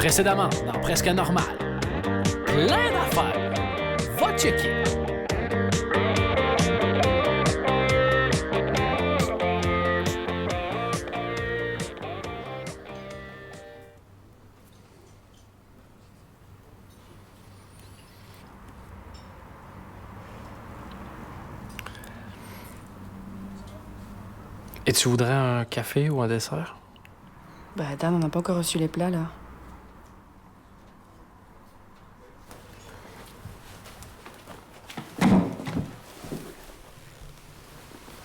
Précédemment, dans Presque Normal. Plein d'affaires. Va checker. Et tu voudrais un café ou un dessert? Bah, Dan, on n'a pas encore reçu les plats, là.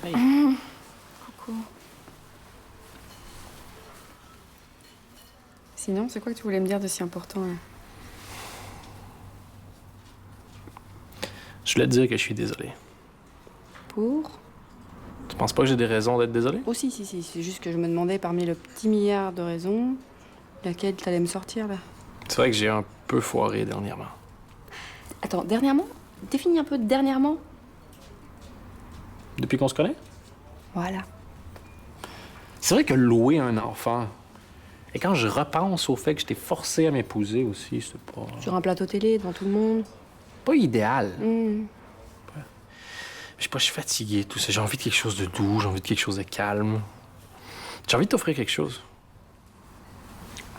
Hey. Coucou. Sinon, c'est quoi que tu voulais me dire de si important, là? Je voulais te dire que je suis désolé. Pour? Tu penses pas que j'ai des raisons d'être désolé? Oh, si. C'est juste que je me demandais, parmi le petit milliard de raisons, laquelle t'allais me sortir, là. C'est vrai que j'ai un peu foiré dernièrement. Attends, dernièrement? Définis un peu dernièrement. Depuis qu'on se connaît? Voilà. C'est vrai que louer un enfant... Et quand je repense au fait que je t'ai forcé à m'épouser aussi, c'est pas... Sur un plateau télé, devant tout le monde. Pas idéal. Mmh. Je sais pas, je suis fatigué, tout ça. J'ai envie de quelque chose de doux, j'ai envie de quelque chose de calme. J'ai envie de t'offrir quelque chose.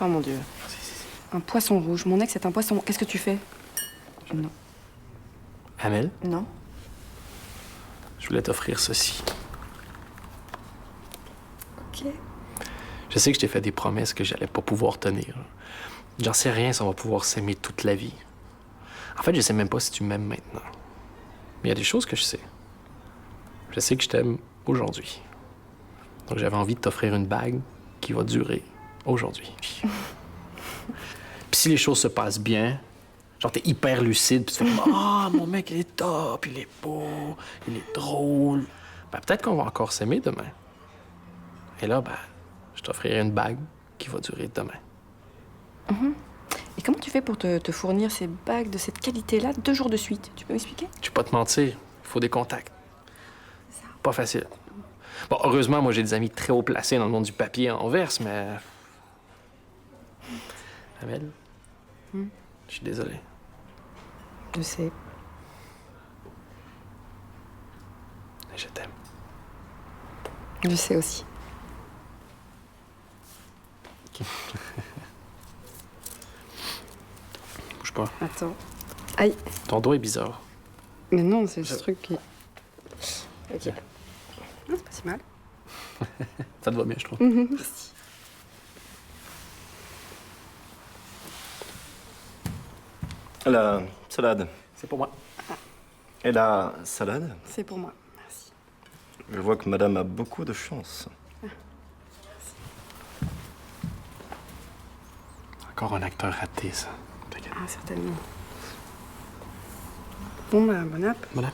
Oh, mon Dieu. Un poisson rouge. Mon ex est un poisson. Qu'est-ce que tu fais? Non. Amel, Non. je voulais t'offrir ceci. OK. Je sais que je t'ai fait des promesses que j'allais pas pouvoir tenir. J'en sais rien si on va pouvoir s'aimer toute la vie. En fait, je sais même pas si tu m'aimes maintenant. Mais il y a des choses que je sais. Je sais que je t'aime aujourd'hui. Donc j'avais envie de t'offrir une bague qui va durer aujourd'hui. Puis si les choses se passent bien, genre t'es hyper lucide, puis tu fais comme « Ah, mon mec, il est top, il est beau, il est drôle. » Ben, peut-être qu'on va encore s'aimer demain. Et là, ben, je t'offrirai une bague qui va durer demain. Et comment tu fais pour te fournir ces bagues de cette qualité-là 2 jours de suite? Tu peux m'expliquer? Je vais pas te mentir, il faut des contacts. Pas facile. Bon, heureusement, moi, j'ai des amis très haut placés dans le monde du papier en Anvers, mais... Amel, je suis désolé. Je sais. Et je t'aime. Je sais aussi. Bouge pas. Attends. Aïe. Ton dos est bizarre. Mais non, c'est ce truc qui... OK. Ah, c'est pas si mal. Ça te va bien, je trouve. Merci. La salade. C'est pour moi. Et la salade? C'est pour moi. Merci. Je vois que madame a beaucoup de chance. Encore un acteur raté, ça. T'inquiète. Ah, certainement. Bon, bah, bon app. Voilà.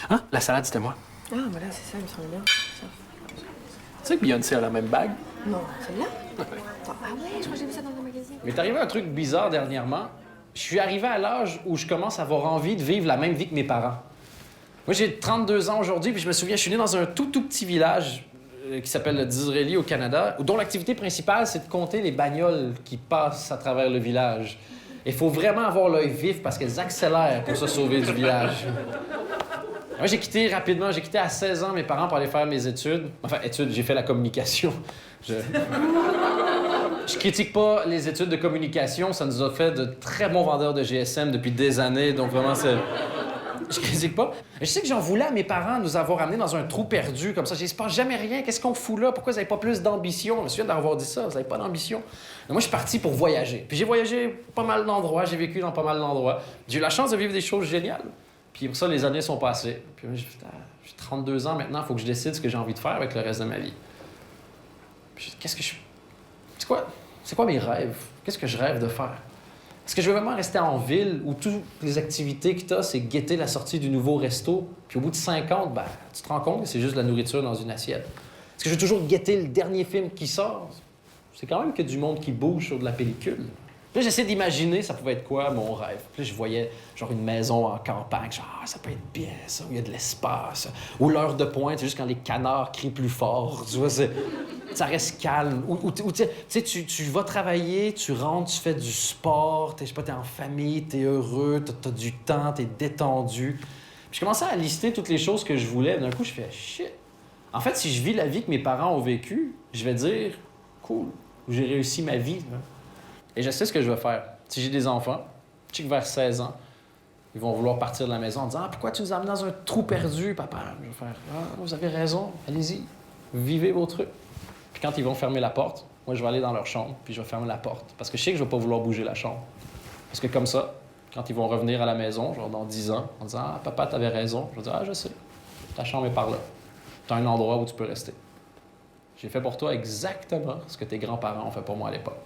Hein? La salade, c'était moi. Ah, voilà, c'est ça, il me semble bien. Ça. Tu sais que Beyoncé a la même bague? Non, celle-là? Attends, ah ouais, je crois que j'ai vu ça dans un magazine. Mais t'es arrivé un truc bizarre dernièrement. Je suis arrivé à l'âge où je commence à avoir envie de vivre la même vie que mes parents. Moi, j'ai 32 ans aujourd'hui, puis je me souviens, je suis né dans un tout petit village qui s'appelle le Disraeli au Canada, dont l'activité principale, c'est de compter les bagnoles qui passent à travers le village. Il faut vraiment avoir l'œil vif parce qu'elles accélèrent pour se sauver du village. Moi, j'ai quitté rapidement. J'ai quitté à 16 ans mes parents pour aller faire mes études. Enfin, études, j'ai fait la communication. Je critique pas les études de communication. Ça nous a fait de très bons vendeurs de GSM depuis des années. Donc, vraiment, c'est... Je critique pas. Je sais que j'en voulais à mes parents de nous avoir amenés dans un trou perdu comme ça. Je dis, il se passe jamais rien. Qu'est-ce qu'on fout là? Pourquoi vous n'avez pas plus d'ambition? Je me souviens d'avoir dit ça. Vous n'avez pas d'ambition. Mais moi, je suis parti pour voyager. Puis j'ai voyagé pas mal d'endroits. J'ai vécu dans pas mal d'endroits. J'ai eu la chance de vivre des choses géniales. Puis pour ça, les années sont passées. Puis moi, j'ai 32 ans maintenant. Il faut que je décide ce que j'ai envie de faire avec le reste de ma vie. Puis je dis, qu'est-ce que je... C'est quoi mes rêves? Qu'est-ce que je rêve de faire? Est-ce que je veux vraiment rester en ville où toutes les activités que tu as, c'est guetter la sortie du nouveau resto, puis au bout de 50, ben, tu te rends compte que c'est juste de la nourriture dans une assiette? Est-ce que je veux toujours guetter le dernier film qui sort? C'est quand même que du monde qui bouge sur de la pellicule. Puis Là, j'essaie d'imaginer ça pouvait être quoi mon rêve. Puis là, je voyais genre une maison en campagne. Genre, ah, ça peut être bien ça, où il y a de l'espace. Ou l'heure de pointe, c'est juste quand les canards crient plus fort. Tu vois, ça reste calme. Ou tu sais, tu vas travailler, tu rentres, tu fais du sport, je sais pas, t'es en famille, t'es heureux, t'as du temps, t'es détendu. Puis je commençais à lister toutes les choses que je voulais. D'un coup, je fais shit. En fait, si je vis la vie que mes parents ont vécue, je vais dire cool, j'ai réussi ma vie. Là. Et je sais ce que je vais faire. Si j'ai des enfants, je sais que vers 16 ans, ils vont vouloir partir de la maison en disant ah, pourquoi tu nous as amenés dans un trou perdu, papa? Je vais faire ah, vous avez raison, allez-y, vivez vos trucs. Puis quand ils vont fermer la porte, moi, je vais aller dans leur chambre, puis je vais fermer la porte. Parce que je sais que je vais pas vouloir bouger la chambre. Parce que comme ça, quand ils vont revenir à la maison, genre dans 10 ans, en disant ah, papa, t'avais raison, je vais dire ah, je sais, ta chambre est par là. T'as un endroit où tu peux rester. J'ai fait pour toi exactement ce que tes grands-parents ont fait pour moi à l'époque.